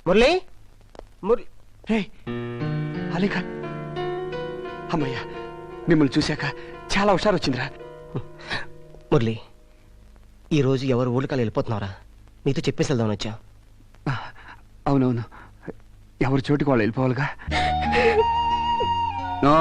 మురళి మురళి రే అలీఖాన్, అమ్మయ్యా మిమ్మల్ని చూశాక చాలా హుషారు వచ్చిందిరా. మురళి, ఈరోజు ఎవరు ఊళ్ళకాలు వెళ్ళిపోతున్నారా? నీతో చెప్పేసి వెళ్దామని వచ్చా. అవునవును, ఎవరి చోటుకి వాళ్ళు వెళ్ళిపోవాలిగా. No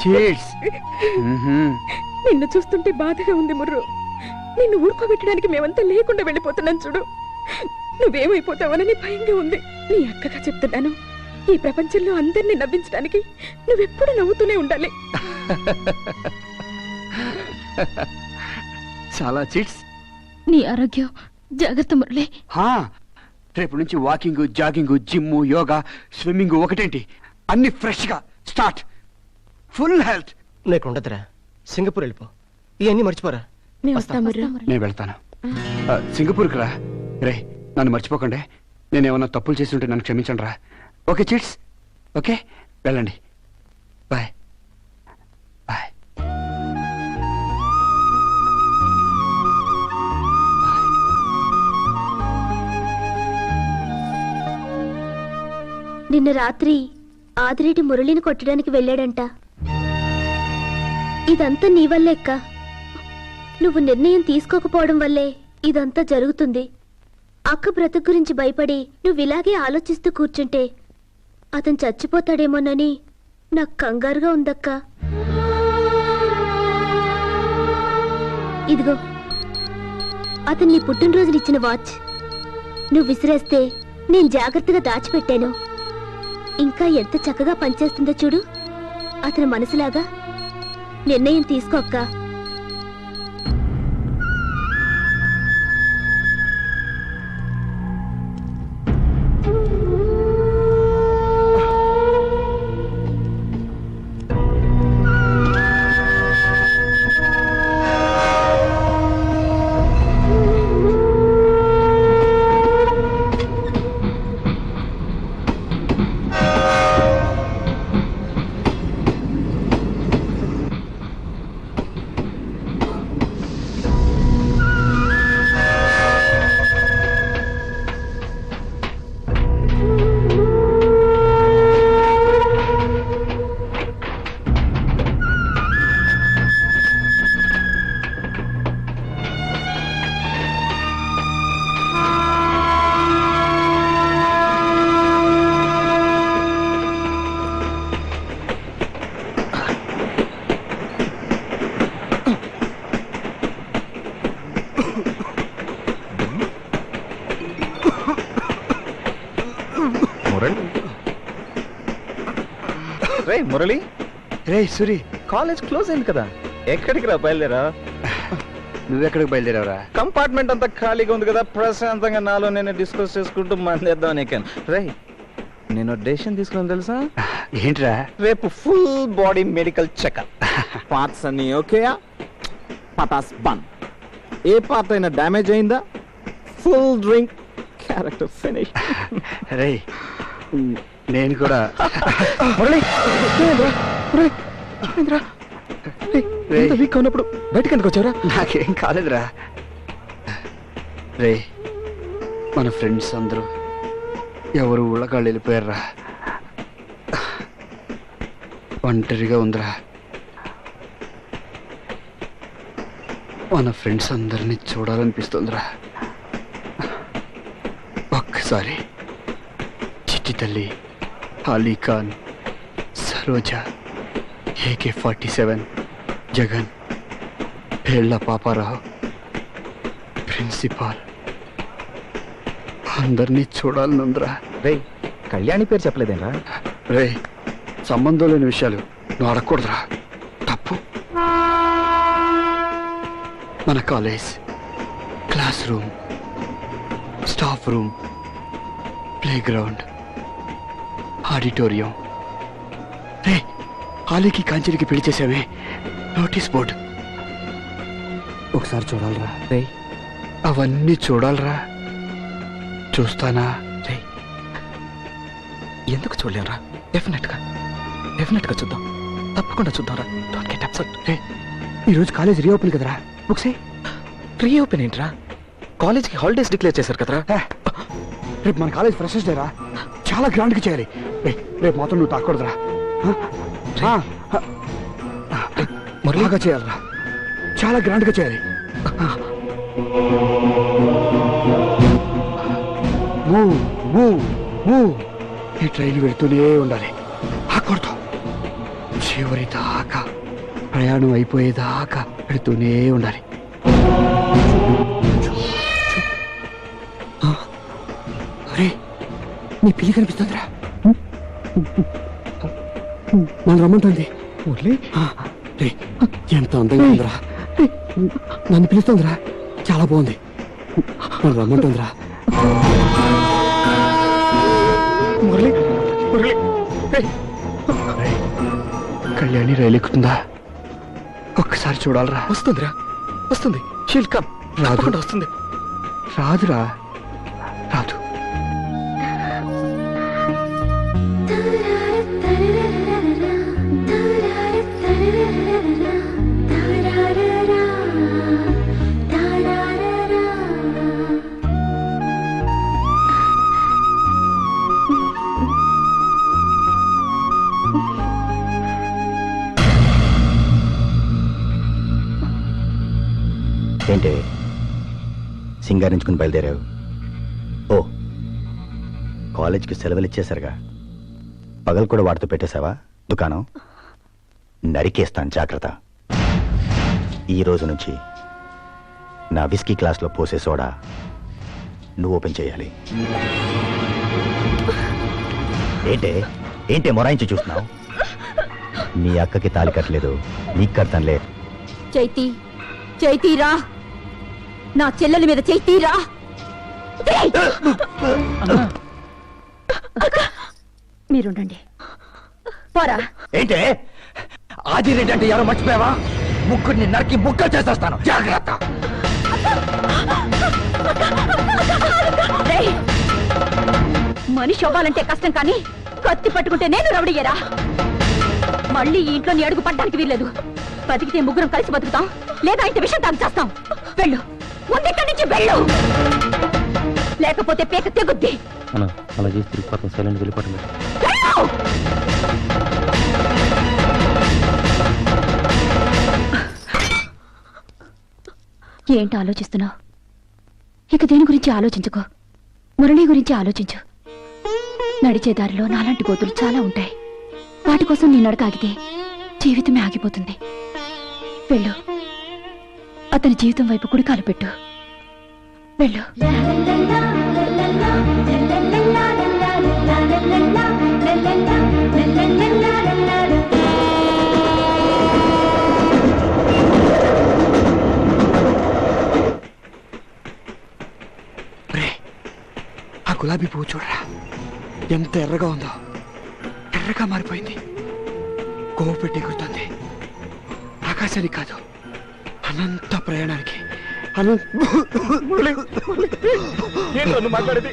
cheats. నిన్ను చూస్తుంటే బాధగా ఉంది ముర్రు. నిన్ను ఊరుకోబెట్టడానికి మేమంతా లేకుండా వెళ్ళిపోతున్నాం చూడు. నువ్వేమైపోతావనని భయంగా ఉంది. నీ అక్కగా చెప్తున్నాను, ఈ ప్రపంచంలో అందరినీ నవ్వించడానికి నువ్వెప్పుడు నవ్వుతూనే ఉండాలి. చాలా చీట్స్. నీ ఆరోగ్యం జాగ్రత్త మురళి. రేపు నుంచి walking, jogging, gym, yoga, swimming ఒకటేంటి అన్ని ఫ్రెష్ గా స్టార్ట్. Full health. నీకు ఉండదురా, సింగపూర్ వెళ్ళిపో. ఇవన్నీ మర్చిపోరా. నేను వెళ్తాను. సింగపూర్కి రా. రే నన్ను మర్చిపోకండి. నేనేమన్నా తప్పులు చేసి ఉంటే నన్ను క్షమించండి రా. Okay cheats? ఓకే వెళ్ళండి. Bye bye. నిన్న రాత్రి ఆదిరెడ్డి మురళిని కొట్టడానికి వెళ్ళాడంట. ఇదంతా నీ వల్లే అక్క. నువ్వు నిర్ణయం తీసుకోకపోవడం వల్లే ఇదంతా జరుగుతుంది. అక్క బ్రతుకు గురించి భయపడి నువ్వు ఇలాగే ఆలోచిస్తూ కూర్చుంటే అతను చచ్చిపోతాడేమోనని నాకు కంగారుగా ఉందక్క. ఇదిగో అతను నీ పుట్టినరోజునిచ్చిన వాచ్. నువ్వు విసిరేస్తే నేను జాగ్రత్తగా దాచిపెట్టాను. ఇంకా ఎంత చక్కగా పనిచేస్తుందో చూడు. అతని మనసులాగా నిర్ణయం తీసుకో అక్క. మురళి, రే సూరి, కాలేజ్ క్లోజ్ అయింది కదా, ఎక్కడికి రా బయలుదేరా? నువ్వెక్కడికి బయలుదేరావురా? కంపార్ట్మెంట్ అంతా ఖాళీగా ఉంది కదా, ప్రశాంతంగా నాలో నేను డిస్కస్ చేసుకుంటూ మందేద్దాం నీకెన్. రే నేను డెసిషన్ తీసుకున్నాను తెలుసా? ఏంట్రా? రేపు full body medical checkup. Parts అన్ని ఓకేయా? పటాస్ బంద్. ఏ పార్ట్ అయినా డ్యామేజ్ అయిందా ఫుల్ డ్రింక్, క్యారెక్టర్ ఫినిష్. రే నేను కూడా. వీక్ ఉన్నప్పుడు బయటకు ఎందుకు వచ్చారా? నాకేం కాలేదురా. రే మన ఫ్రెండ్స్ అందరూ ఎవరు ఊళ్ళకాళ్ళు వెళ్ళిపోయారా. ఒంటరిగా ఉందిరా. మన ఫ్రెండ్స్ అందరినీ చూడాలనిపిస్తుందిరా. ఒక్కసారి చిట్టి తల్లి, అలీఖాన్, సరోజా, AK-47, జగన్, పేళ్ల పాపారావు, ప్రిన్సిపాల్ అందరినీ చూడాలనుందిరా. రే కళ్యాణి పేరు చెప్పలేదేరా? రే సంబంధం లేని విషయాలు నువ్వు అడగకూడదురా, తప్పు. మన college, classroom, staff room, playground, auditorium. రే ఆలీకి కాంచెలికి పెళ్లి చేసావే, నోటీస్ బోర్డు ఒకసారి చూడాలరా. రే అవన్నీ చూడాలరా. చూస్తానా? రే ఎందుకు చూడలేరా? డెఫినెట్ గా చూద్దాం, తప్పకుండా చూద్దాం రా. Don't get upset. రే ఈరోజు కాలేజ్ రీఓపెన్ కదరా, బుక్సే. రీఓపెన్ ఏంట్రా? కాలేజ్కి హాలిడేస్ డిక్లేర్ చేశారు కదరా. రేపు మన కాలేజ్ ఫ్రెషర్స్ డే రా, చాలా గ్రాండ్గా చేయాలి. రేపు మాత్రం నువ్వు తాకూడదురా, బాగా చేయాలరా, చాలా గ్రాండ్గా చేయాలి. Move move move. ఈ ట్రైన్ వెళ్తూనే ఉండాలి, ఆకూడదు. చివరి దాకా ప్రయాణం అయిపోయేదాకా వెళుతూనే ఉండాలి. అరే నీ పిల్లి కనిపిస్తుందిరా, నన్ను రమ్మంటుంది. ఎంత అందంగా ఉందిరా, నన్ను పిలుస్తుందిరా, చాలా బాగుంది, నన్ను రమ్మంటుందిరా. కళ్యాణి రైలు ఎక్కుతుందా? ఒక్కసారి చూడాలరా. వస్తుందిరా, వస్తుంది. She'll come. రాదు, వస్తుంది. రాదురా, రాదు. ఏంటి సింగారించుకుని బయలుదేరావు? ఓ, కాలేజ్కి సెలవులు ఇచ్చేసరిగా పగలు కూడా వాడితో పెట్టేశావా దుకాణం? నరికేస్తాను, జాగ్రత్త. ఈ రోజు నుంచి నా విస్కీ క్లాస్లో పోసే సోడా నువ్వు ఓపెన్ చేయాలి. ఏంటే మొరాయించి చూస్తున్నావు? నీ అక్కకి తాలి కట్టలేదు, నీకు కడతానులే. చైతీరా, నా చెల్లెల మీద చైతీరా. మీరుండండి, పోరా. ఏంటే ఆదిరెడ్డి అంటే ఎవరో మర్చిపోయావా? ముగ్గురిని నరికి ముక్కలు చేసేస్తాను, జాగ్రత్త. మనిషి అవ్వాలంటే కష్టం, కానీ కత్తి పట్టుకుంటే నేను రవడయ్యరా. మళ్ళీ ఈ ఇంట్లో నీ అడుగు పడ్డానికి వీల్లేదు. బతికితే ముగ్గురం కలిసి బతుకుతాం, లేదా ఇంత విషయం తాను చేస్తాం. వెళ్ళు, ముందెక్కడి నుంచి వెళ్ళు, లేకపోతే పేక తెగుద్ది. అలా చేసి తిరిగిపోతాం, సైలెంట్ వెళ్ళిపోతాం. ఏంటి ఆలోచిస్తున్నావు? ఇక దేని గురించి ఆలోచించుకో, మురళి గురించి ఆలోచించు. నడిచే దారిలో నాలాంటి గోతులు చాలా ఉంటాయి. వాటి కోసం నీ నడక ఆగితే జీవితమే ఆగిపోతుంది. వెళ్ళు, అతని జీవితం వైపు కుడికాలు పెట్టు. వెళ్ళు. ఆ గులాబీ పువ్వు చూడరా, ఎంత ఎర్రగా ఉందో. ఎర్రగా మారిపోయింది, కోవ పెట్టి ఎగురుతుంది. ఆకాశానికి కాదు, అనంత ప్రయాణానికి. మాట్లాడేది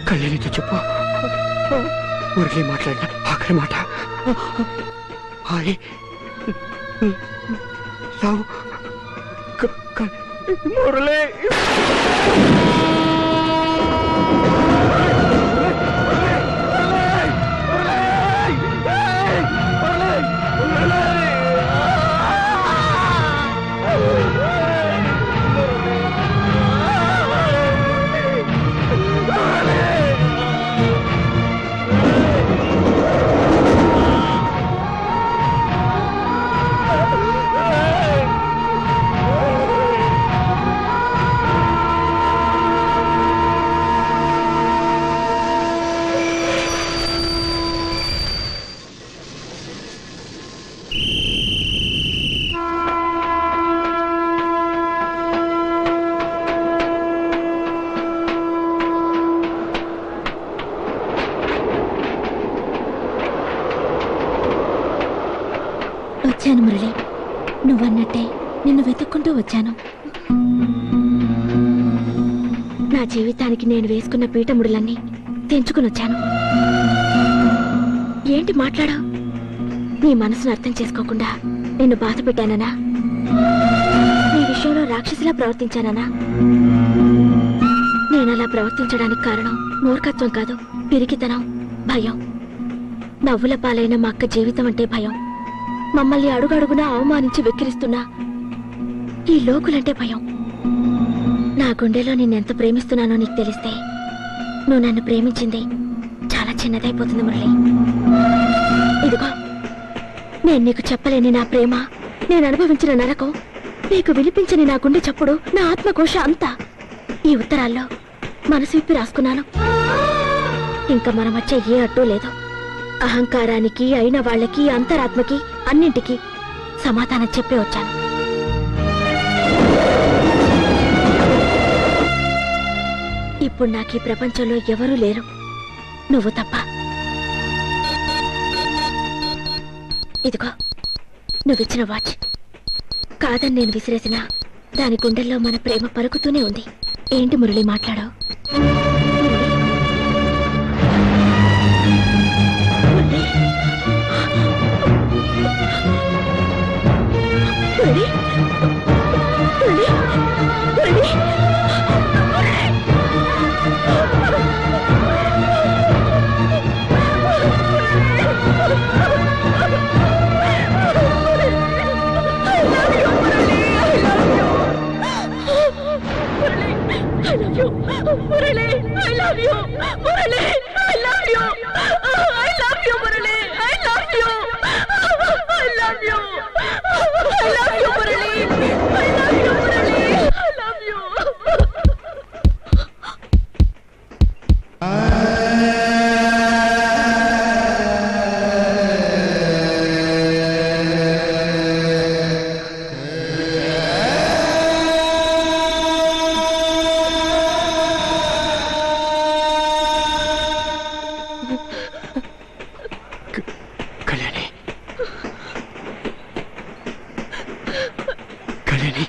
కళ్యాణితో చెప్పు. మురళి మాట్లాడిన ఆఖరి మాట లవ్ మురళి. వచ్చాను మురళి, నువ్వన్నట్టే నిన్ను వెతుక్కుంటూ వచ్చాను. నా జీవితానికి నేను వేసుకున్న పీఠముడులన్నీ తెంచుకుని వచ్చాను. ఏంటి మాట్లాడావు? నీ మనసును అర్థం చేసుకోకుండా నిన్ను బాధ పెట్టాననా? నీ విషయం విషయంలో రాక్షసిలా ప్రవర్తించానా? నేను అలా ప్రవర్తించడానికి కారణం మూర్ఖత్వం కాదు, పిరికితనం, భయం. నవ్వుల పాలైన మా అక్క జీవితం అంటే భయం. మమ్మల్ని అడుగడుగునా అవమానించి వెక్కిరిస్తున్నా ఈ లోకులంటే భయం. నా గుండెలో నిన్నెంత ప్రేమిస్తున్నానో నీకు తెలిస్తే నువ్వు నన్ను ప్రేమించింది చాలా చిన్నదైపోతుంది మురళి. ఇదిగో, నేను నీకు చెప్పలేని నా ప్రేమ, నేను అనుభవించిన నరకం, నీకు వినిపించని నా గుండె చప్పుడు, నా ఆత్మకోశ అంతా ఈ ఉత్తరాల్లో మనసు విప్పి రాసుకున్నాను. ఇంకా మన మధ్య ఏ అడ్డు లేదు. అహంకారానికి, అయిన వాళ్ళకి, అంతరాత్మకి, అన్నింటికి సమాధానం చెప్పే వచ్చాను. ఇప్పుడు నాకు ఈ ప్రపంచంలో ఎవరూ లేరు, నువ్వు తప్ప. ఇదిగో నువ్విచ్చిన వాచ్. కాదని నేను విసిరేసిన దాని గుండెల్లో మన ప్రేమ పలుకుతూనే ఉంది. ఏంటి మురళి మాట్లాడావు? కళ్యాణి, కళ్యాణి,